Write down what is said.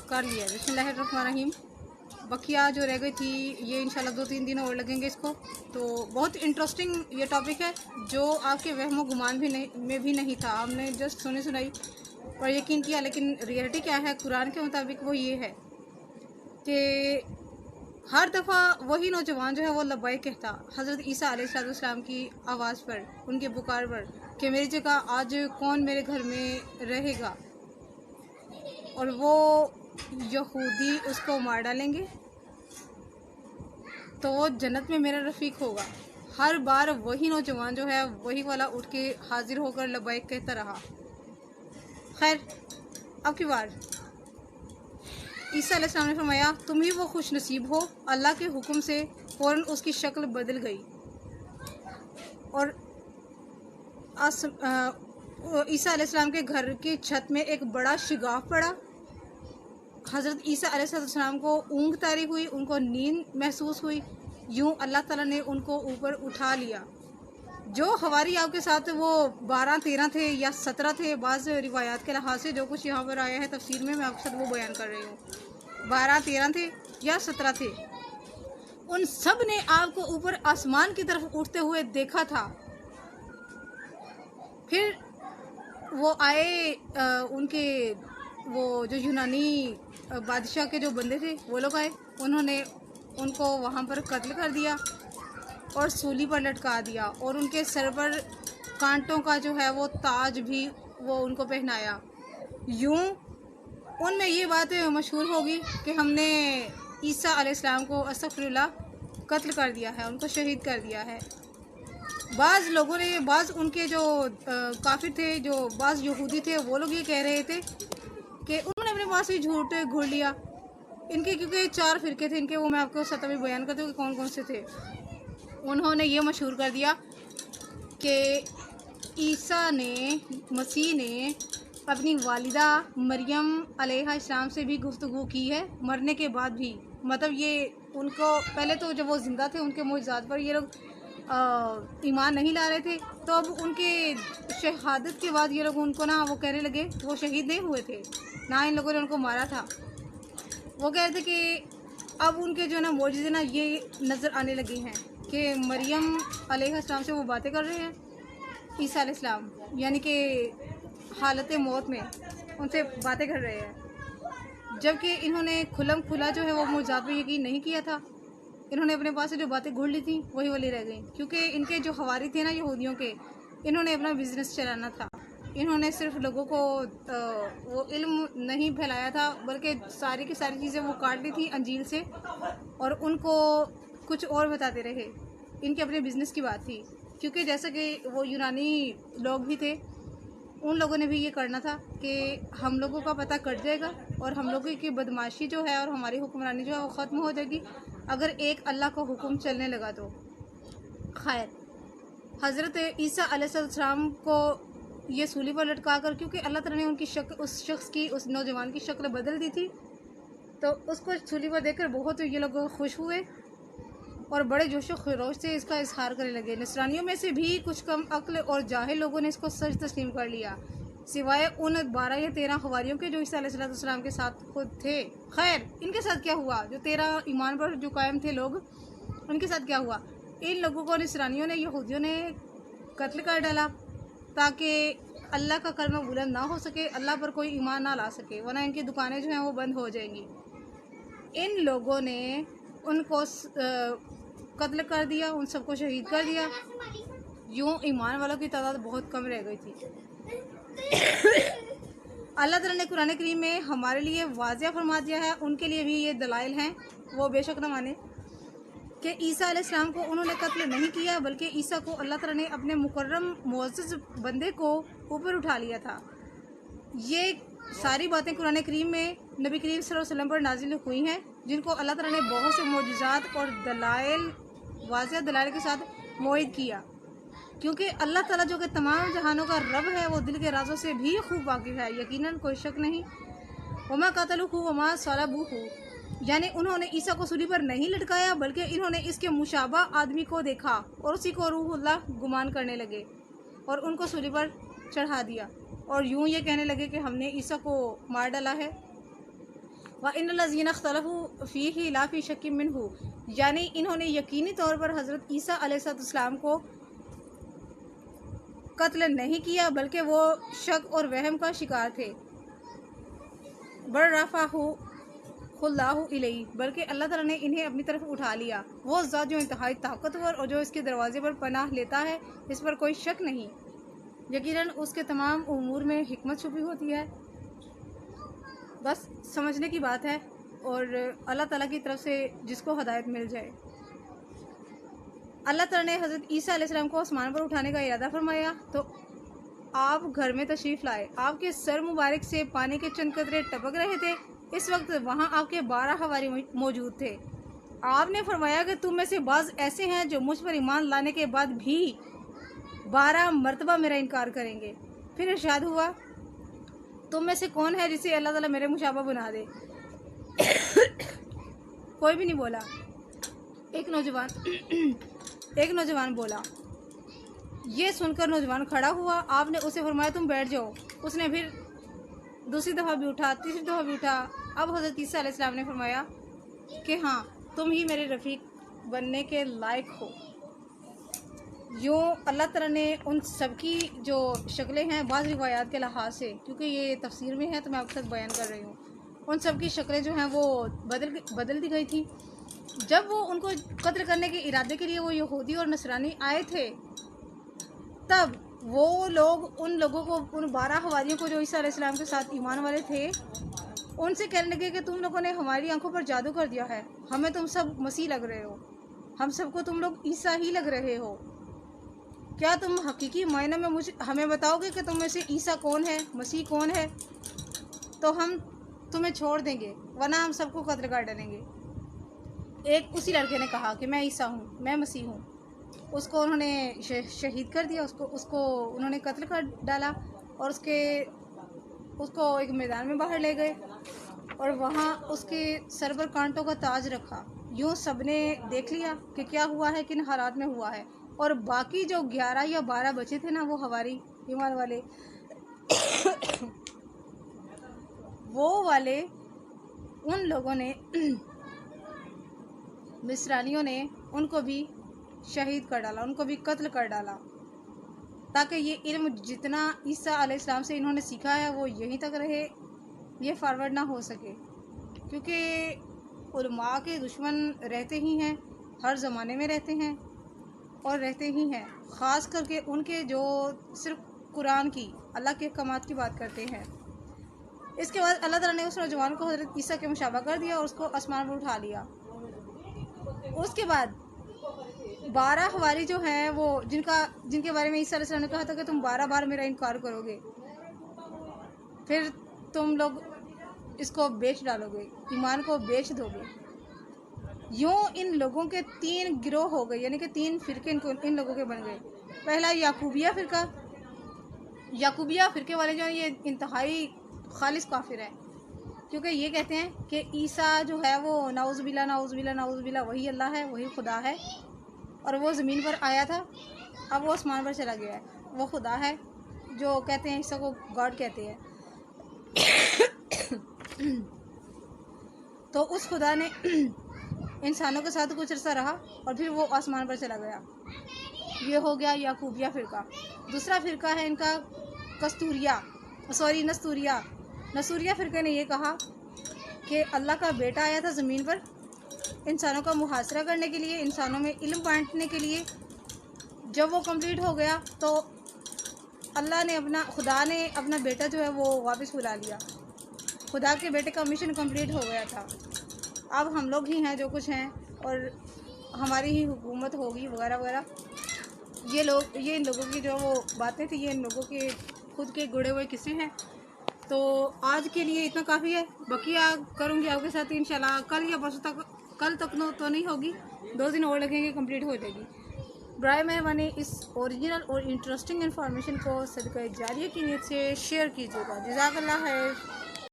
कर लिया। बिस्मिल्लाहिर्रहमानिर्रहीम। बकिया जो रह गई थी ये इंशाल्लाह 2-3 दिन और लगेंगे इसको। तो बहुत इंटरेस्टिंग ये टॉपिक है जो आपके वहमो गुमान में भी नहीं था। हमने जस्ट सुनाई और यकीन किया, लेकिन रियलिटी क्या है कुरान के मुताबिक वो ये है कि हर दफ़ा वही नौजवान जो है वो लब्बाइक कहता हज़रत ईसा अलैहिस्सलाम की आवाज़ पर, उनके पुकार पर कि मेरी जगह आज कौन मेरे घर में रहेगा, और वो यहूदी उसको मार डालेंगे तो वो जन्नत में मेरा रफ़ीक होगा। हर बार वही नौजवान जो है वही वाला उठ के हाजिर होकर लब्बाइक कहता रहा। खैर, अब की बार ईसा अलैहिस्सलाम ने फरमाया, तुम ही वो खुश नसीब हो। अल्लाह के हुक्म से फ़ौरन उसकी शक्ल बदल गई और ईसा अलैहिस्सलाम के घर की छत में एक बड़ा शिगाफ पड़ा। हज़रत ईसा अलैहिस्सलाम को ऊँघ तारी हुई, उनको नींद महसूस हुई। यूँ अल्लाह ताला ने उनको ऊपर उठा लिया। जो हवारी आपके साथ वो 12-13 थे या 17 थे, बाज़ रिवायात के लिहाज से जो कुछ यहाँ पर आया है तफसीर में, मैं आपके साथ वो बयान कर रही हूँ। 12-13 थे या 17 थे, उन सब ने आपको ऊपर आसमान की तरफ उठते हुए देखा था। फिर वो आए उनके वो जो यूनानी बादशाह के जो बंदे थे वो लोग आए, उन्होंने उनको वहाँ पर कत्ल कर दिया और सूली पर लटका दिया और उनके सर पर कांटों का जो है वो ताज भी वो उनको पहनाया। यूँ उनमें ये बात मशहूर होगी कि हमने ईसा अलैहिस्सलाम को अस्तगफिरुल्लाह कत्ल कर दिया है, उनको शहीद कर दिया है। बाज़ लोगों ने, बाज़ उनके जो काफिर थे, जो बाज़ यहूदी थे, वो लोग ये कह रहे थे कि उन्होंने अपने पास ही झूठ घोल लिया इनके, क्योंकि 4 फिरके थे इनके, वो मैं आपको साथ में बयान करती हूँ कि कौन कौन से थे। उन्होंने ये मशहूर कर दिया कि ईसा ने, मसीह ने अपनी वालिदा मरियम अलैहिस्सलाम से भी गुफ्तगू की है मरने के बाद भी। मतलब ये उनको पहले तो जब वो ज़िंदा थे उनके मुअज़्ज़ात पर ये लोग ईमान नहीं ला रहे थे, तो अब उनके शहादत के बाद ये लोग उनको ना वो कहने लगे, वो शहीद नहीं हुए थे ना, इन लोगों ने उनको मारा था। वो कह रहे थे कि अब उनके जो ना मौजज़े ना ये नज़र आने लगे हैं कि मरियम अलैहिस्सलाम से वो बातें कर रहे हैं, ईसा अलैहिस्सलाम यानी कि हालत मौत में उनसे बातें कर रहे हैं, जबकि इन्होंने खुलम खुला जो है वो मुअज़्ज़ात पे यकीन नहीं किया था। इन्होंने अपने पास से जो बातें घोल ली थी वही वाली रह गई, क्योंकि इनके जो हवारी थे ना यहूदियों के, इन्होंने अपना बिज़नेस चलाना था। इन्होंने सिर्फ लोगों को वो इल्म नहीं फैलाया था, बल्कि सारी की सारी चीज़ें वो काट ली थी अंजील से और उनको कुछ और बताते रहे। इनके अपने बिज़नेस की बात थी, क्योंकि जैसा कि वो यूनानी लोग भी थे, उन लोगों ने भी ये करना था कि हम लोगों का पता कट जाएगा और हम लोगों की बदमाशी जो है और हमारी हुक्मरानी जो है वो ख़त्म हो जाएगी अगर एक अल्लाह का हुक्म चलने लगा तो। खैर, हज़रत ईसा अलैहिस्सलाम को ये सूली पर लटका कर, क्योंकि अल्लाह ताला ने उनकी शक्ल, उस शख्स की, उस नौजवान की शक्ल बदल दी थी, तो उसको सूली पर देखकर बहुत ये लोग खुश हुए और बड़े जोश व खरोश से इसका इजहार करने लगे। नसरानियों में से भी कुछ कम अक्ल और जाहिल लोगों ने इसको सच तस्लीम कर लिया, सिवाय उन 12 या 13 हवारियों के जो ईसा अलैहिस्सलाम के साथ खुद थे। खैर, इनके साथ क्या हुआ? जो 13 ईमान पर जो कायम थे लोग, उनके साथ क्या हुआ? इन लोगों को नसरानियों ने, यहूदियों ने कत्ल कर डाला ताकि अल्लाह का कलमा बुलंद ना हो सके, अल्लाह पर कोई ईमान ना ला सके, वरना इनकी दुकानें जो हैं वो बंद हो जाएंगी। इन लोगों ने उनको कत्ल कर दिया, उन सबको शहीद कर दिया। यूँ ईमान वालों की तादाद बहुत कम रह गई थी। अल्लाह ताला ने कुरान करीम में हमारे लिए वाज़िया फरमा दिया है, उनके लिए भी ये दलाइल हैं, वो बेशक न माने कि ईसा अलैहिस्सलाम को उन्होंने कत्ल नहीं किया, बल्कि ईसा को अल्लाह ताला ने अपने मुकर्रम मुअज़्ज़ज़ बंदे को ऊपर उठा लिया था। ये सारी बातें कुरान करीम में नबी करीम सल्लल्लाहु अलैहि वसल्लम पर नाजिल हुई हैं, जिनको अल्लाह ताला ने बहुत से मोजज़ात और दलाइल, वाज़िह दलाइल के साथ मोइद किया, क्योंकि अल्लाह ताला जो कि तमाम जहानों का रब है, वो दिल के राज़ों से भी खूब वाकिफ़ है, यकीनन कोई शक नहीं। वमा क़तलूहु वमा सलबूहु, यानी उन्होंने ईसा को सूली पर नहीं लटकाया, बल्कि इन्होंने इसके मुशाबा आदमी को देखा और उसी को रूहुल्लाह गुमान करने लगे और उनको सूली पर चढ़ा दिया और यूँ ये कहने लगे कि हमने ईसा को मार डाला है। وَإِنَّ الَّذِينَ اخْتَلَفُوا فِيهِ لَا فِي شَكٍّ مِّنْهُ، یعنی انہوں نے یقینی طور پر حضرت عیسیٰ علیہ السلام کو قتل نہیں کیا بلکہ وہ شک اور وہم کا شکار تھے. بل رفعہ اللہ الیہ، بلکہ اللہ تعالیٰ نے انہیں اپنی طرف اٹھا لیا. وہ ذات جو انتہائی طاقتور اور جو اس کے دروازے پر پناہ لیتا ہے، اس پر کوئی شک نہیں. یقیناً اس کے تمام امور میں حکمت چھپی ہوتی ہے. بس سمجھنے کی بات ہے، اور اللہ تعالیٰ کی طرف سے جس کو ہدایت مل جائے. اللہ تعالیٰ نے حضرت عیسیٰ علیہ السلام کو آسمان پر اٹھانے کا ارادہ فرمایا تو آپ گھر میں تشریف لائے. آپ کے سر مبارک سے پانی کے چند قطرے ٹپک رہے تھے. اس وقت وہاں آپ کے 12 حواری موجود تھے. آپ نے فرمایا کہ تم میں سے بعض ایسے ہیں جو مجھ پر ایمان لانے کے بعد بھی 12 مرتبہ میرا انکار کریں گے. پھر ارشاد ہوا، تم میں سے کون ہے جسے اللہ تعالیٰ میرے مشابہ بنا دے؟ کوئی بھی نہیں بولا. ایک نوجوان بولا. یہ سن کر نوجوان کھڑا ہوا. آپ نے اسے فرمایا تم بیٹھ جاؤ. اس نے پھر دوسری دفعہ بھی اٹھا، تیسری دفعہ بھی اٹھا. اب حضرت عیسیٰ علیہ السلام نے فرمایا کہ ہاں، تم ہی میرے رفیق بننے کے لائق ہو. یوں اللہ تعالیٰ نے ان سب کی جو شکلیں ہیں بعض روایات کے لحاظ سے، کیونکہ یہ تفسیر میں ہے تو میں آپ کے ساتھ بیان کر رہی ہوں، ان سب کی شکلیں جو ہیں وہ بدل دی گئی تھیں. جب وہ ان کو قتل کرنے کے ارادے کے لیے وہ یہودی اور نصرانی آئے تھے، تب وہ لوگ ان لوگوں کو، ان 12 حواریوں کو جو عیسیٰ علیہ السلام کے ساتھ ایمان والے تھے، ان سے کہنے لگے کہ تم لوگوں نے ہماری آنکھوں پر جادو کر دیا ہے. ہمیں تم سب مسیح لگ رہے ہو، ہم سب کو تم لوگ عیسیٰ ہی لگ رہے ہو. کیا تم حقیقی معنی میں ہمیں بتاؤ گے کہ تم میں سے عیسیٰ کون ہے، مسیح کون ہے، تو ہم تمہیں چھوڑ دیں گے، ورنہ ہم سب کو قتل کر ڈالیں گے. ایک اسی لڑکے نے کہا کہ میں عیسیٰ ہوں، میں مسیح ہوں. اس کو انہوں نے شہید کر دیا، اس کو انہوں نے قتل کر ڈالا، اور اس کو ایک میدان میں باہر لے گئے اور وہاں اس کے سر پر کانٹوں کا تاج رکھا. یوں سب نے دیکھ لیا کہ کیا ہوا ہے، کن حالات میں ہوا ہے. اور باقی جو 11 یا 12 بچے تھے نا، وہ حواری ایمان والے، وہ والے ان لوگوں نے، مصرانیوں نے ان کو بھی شہید کر ڈالا، ان کو بھی قتل کر ڈالا، تاکہ یہ علم جتنا عیسیٰ علیہ السلام سے انہوں نے سیکھا ہے وہ یہیں تک رہے، یہ فارورڈ نہ ہو سکے. کیونکہ علماء کے دشمن رہتے ہی ہیں، ہر زمانے میں رہتے ہیں اور رہتے ہی ہیں، خاص کر کے ان کے جو صرف قرآن کی، اللہ کے احکامات کی بات کرتے ہیں. اس کے بعد اللہ تعالیٰ نے اس نوجوان کو حضرت عیسیٰ کے مشابہ کر دیا اور اس کو آسمان پر اٹھا لیا. اس کے بعد 12 حواری جو ہیں، وہ جن کے بارے میں عیسیٰ علیہ السلام نے کہا تھا کہ تم 12 بار میرا انکار کرو گے، پھر تم لوگ اس کو بیچ ڈالو گے، ایمان کو بیچ دو گے. یوں ان لوگوں کے 3 گروہ ہو گئے، یعنی کہ 3 فرقے ان لوگوں کے بن گئے. پہلا یعقوبیہ فرقہ. یعقوبیہ فرقے والے جو ہیں یہ انتہائی خالص کافر ہیں، کیونکہ یہ کہتے ہیں کہ عیسیٰ جو ہے وہ نعوذ باللہ وہی اللہ ہے، وہی خدا ہے، اور وہ زمین پر آیا تھا، اب وہ آسمان پر چلا گیا ہے، وہ خدا ہے. جو کہتے ہیں عیسیٰ کو گاڈ کہتے ہیں. تو اس خدا نے انسانوں کے ساتھ کچھ عرصہ رہا اور پھر وہ آسمان پر چلا گیا. یہ ہو گیا یعقوبیہ فرقہ. دوسرا فرقہ ہے ان کا نستوریہ فرقے نے یہ کہا کہ اللہ کا بیٹا آیا تھا زمین پر انسانوں کا محاصرہ کرنے کے لیے، انسانوں میں علم بانٹنے کے لیے. جب وہ کمپلیٹ ہو گیا تو خدا نے اپنا بیٹا جو ہے وہ واپس بلا لیا. خدا کے بیٹے کا مشن کمپلیٹ ہو گیا تھا. اب ہم لوگ ہی ہیں جو کچھ ہیں، اور ہماری ہی حکومت ہوگی وغیرہ وغیرہ. یہ ان لوگوں کی جو وہ باتیں تھیں، یہ ان لوگوں کے خود کے گڑے ہوئے قصے ہیں. تو آج کے لیے اتنا کافی ہے. بقیہ کروں گی آپ کے ساتھ انشاءاللہ کل یا پرسوں تک. کل تک تو نہیں ہوگی، 2 دن اور لگیں گے، کمپلیٹ ہو جائے گی. برائے مہربانی اس اوریجنل اور انٹرسٹنگ انفارمیشن کو صدقہ جاریہ کی نیت سے شیئر کیجیے گا. جزاک اللہ خیر.